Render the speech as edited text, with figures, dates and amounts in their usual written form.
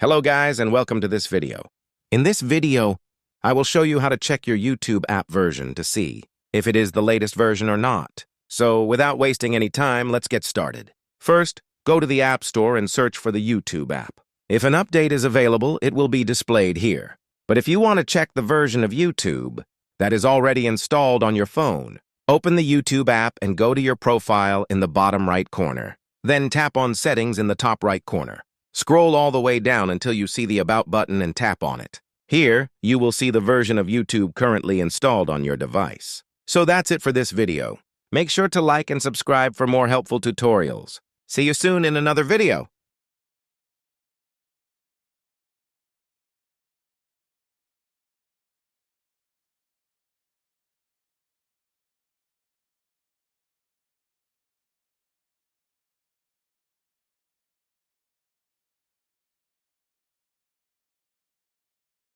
Hello guys and welcome to this video. In this video, I will show you how to check your YouTube app version to see if it is the latest version or not. So without wasting any time, let's get started. First, go to the App Store and search for the YouTube app. If an update is available, it will be displayed here. But if you want to check the version of YouTube that is already installed on your phone, open the YouTube app and go to your profile in the bottom right corner. Then tap on Settings in the top right corner. Scroll all the way down until you see the About button and tap on it. Here, you will see the version of YouTube currently installed on your device. So that's it for this video. Make sure to like and subscribe for more helpful tutorials. See you soon in another video.